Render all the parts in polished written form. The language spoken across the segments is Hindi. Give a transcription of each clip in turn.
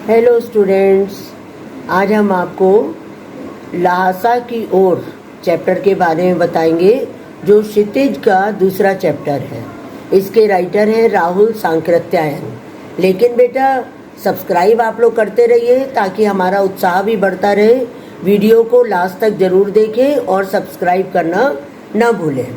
हेलो स्टूडेंट्स, आज हम आपको ल्हासा की ओर चैप्टर के बारे में बताएंगे जो क्षितिज का दूसरा चैप्टर है। इसके राइटर हैं राहुल सांकृत्यायन। लेकिन बेटा सब्सक्राइब आप लोग करते रहिए ताकि हमारा उत्साह भी बढ़ता रहे। वीडियो को लास्ट तक ज़रूर देखें और सब्सक्राइब करना न भूलें।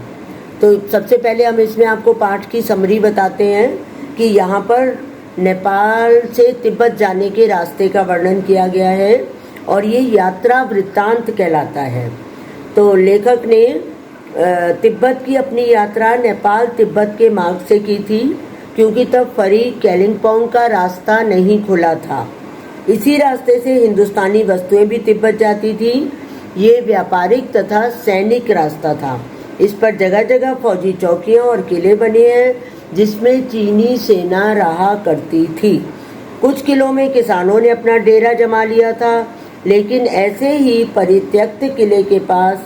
तो सबसे पहले हम इसमें आपको पाठ की समरी बताते हैं कि यहाँ पर नेपाल से तिब्बत जाने के रास्ते का वर्णन किया गया है और ये यात्रा वृत्तांत कहलाता है। तो लेखक ने तिब्बत की अपनी यात्रा नेपाल तिब्बत के मार्ग से की थी, क्योंकि तब फरी कालिम्पोंग का रास्ता नहीं खुला था। इसी रास्ते से हिंदुस्तानी वस्तुएं भी तिब्बत जाती थी। ये व्यापारिक तथा सैनिक रास्ता था। इस पर जगह जगह फौजी चौकियां और किले बने हैं जिसमें चीनी सेना रहा करती थी। कुछ किलों में किसानों ने अपना डेरा जमा लिया था, लेकिन ऐसे ही परित्यक्त किले के पास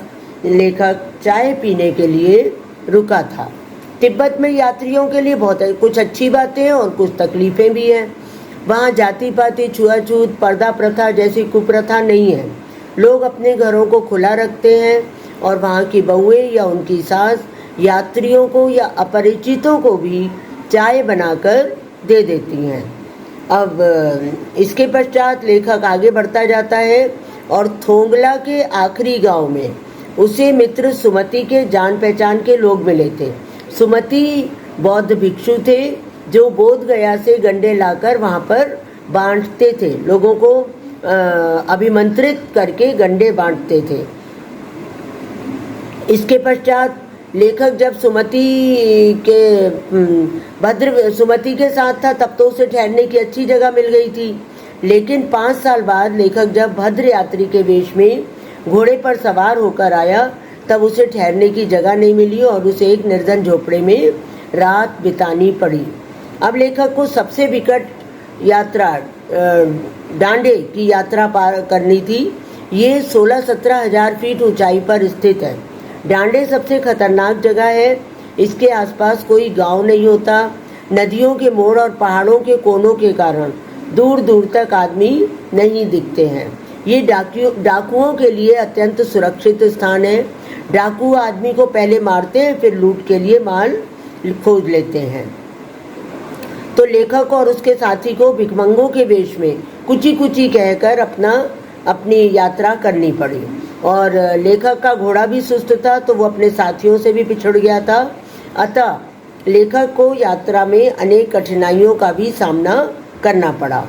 लेखक चाय पीने के लिए रुका था। तिब्बत में यात्रियों के लिए बहुत कुछ अच्छी बातें हैं और कुछ तकलीफें भी हैं। वहाँ जाति पाति, छुआछूत, पर्दा प्रथा जैसी कुप्रथा नहीं है। लोग अपने घरों को खुला रखते हैं और वहाँ की बहुएं या उनकी सास यात्रियों को या अपरिचितों को भी चाय बनाकर दे देती हैं। अब इसके पश्चात लेखक आगे बढ़ता जाता है और थोंगला के आखिरी गांव में उसे मित्र सुमति के जान पहचान के लोग मिले थे। सुमति बौद्ध भिक्षु थे जो बोध गया से गंडे लाकर वहाँ पर बांटते थे। लोगों को अभिमंत्रित करके गंडे बांटते थे। इसके पश्चात लेखक जब सुमति के साथ था तब तो उसे ठहरने की अच्छी जगह मिल गई थी। लेकिन 5 साल बाद लेखक जब भद्र यात्री के वेश में घोड़े पर सवार होकर आया तब उसे ठहरने की जगह नहीं मिली और उसे एक निर्जन झोपड़े में रात बितानी पड़ी। अब लेखक को सबसे विकट यात्रा डांडे की यात्रा पार करनी थी। ये 16-17 हजार फीट ऊंचाई पर स्थित है। डांडे सबसे खतरनाक जगह है। इसके आसपास कोई गांव नहीं होता। नदियों के मोड़ और पहाड़ों के कोनों के कारण दूर दूर तक आदमी नहीं दिखते हैं। ये डाकुओं के लिए अत्यंत सुरक्षित स्थान है। डाकू आदमी को पहले मारते हैं, फिर लूट के लिए माल खोज लेते हैं। तो लेखक और उसके साथी को भिखमंगों के वेश में कुची कुची कहकर अपनी यात्रा करनी पड़ी। और लेखक का घोड़ा भी सुस्त था तो वो अपने साथियों से भी पिछड़ गया था। अतः लेखक को यात्रा में अनेक कठिनाइयों का भी सामना करना पड़ा।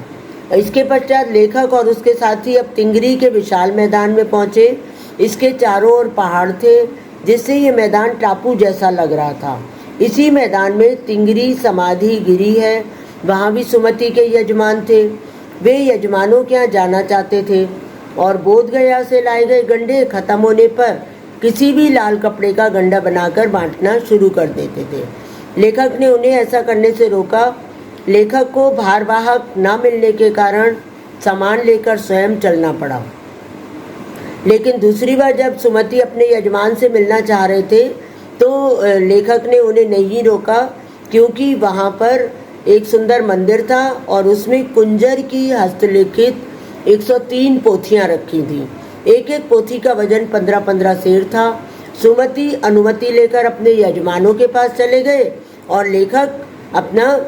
इसके पश्चात लेखक और उसके साथी अब तिंगरी के विशाल मैदान में पहुंचे। इसके चारों ओर पहाड़ थे जिससे ये मैदान टापू जैसा लग रहा था। इसी मैदान में तिंगरी समाधि गिरी है। वहाँ भी सुमति के यजमान थे। वे यजमानों के यहाँ जाना चाहते थे और बोध गया से लाए गए गंडे खत्म होने पर किसी भी लाल कपड़े का गंडा बनाकर बांटना शुरू कर देते थे। लेखक ने उन्हें ऐसा करने से रोका। लेखक को भारवाहक न मिलने के कारण सामान लेकर स्वयं चलना पड़ा। लेकिन दूसरी बार जब सुमति अपने यजमान से मिलना चाह रहे थे तो लेखक ने उन्हें नहीं रोका, क्योंकि वहाँ पर एक सुंदर मंदिर था और उसमें कुंजर की हस्तलिखित 103 पोथियां रखी थी। एक एक पोथी का वजन 15-15 सेर था। सुमति अनुमति लेकर अपने यजमानों के पास चले गए और लेखक अपना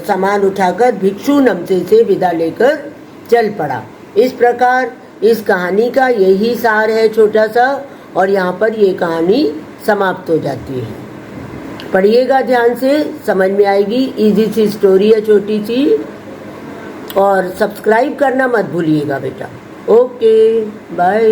सामान उठाकर भिक्षु नमसे से विदा लेकर चल पड़ा। इस प्रकार इस कहानी का यही सार है छोटा सा, और यहाँ पर ये कहानी समाप्त हो जाती है। पढ़िएगा ध्यान से, समझ में आएगी। इजी सी स्टोरी है, छोटी सी। और सब्सक्राइब करना मत भूलिएगा बेटा। Okay, bye.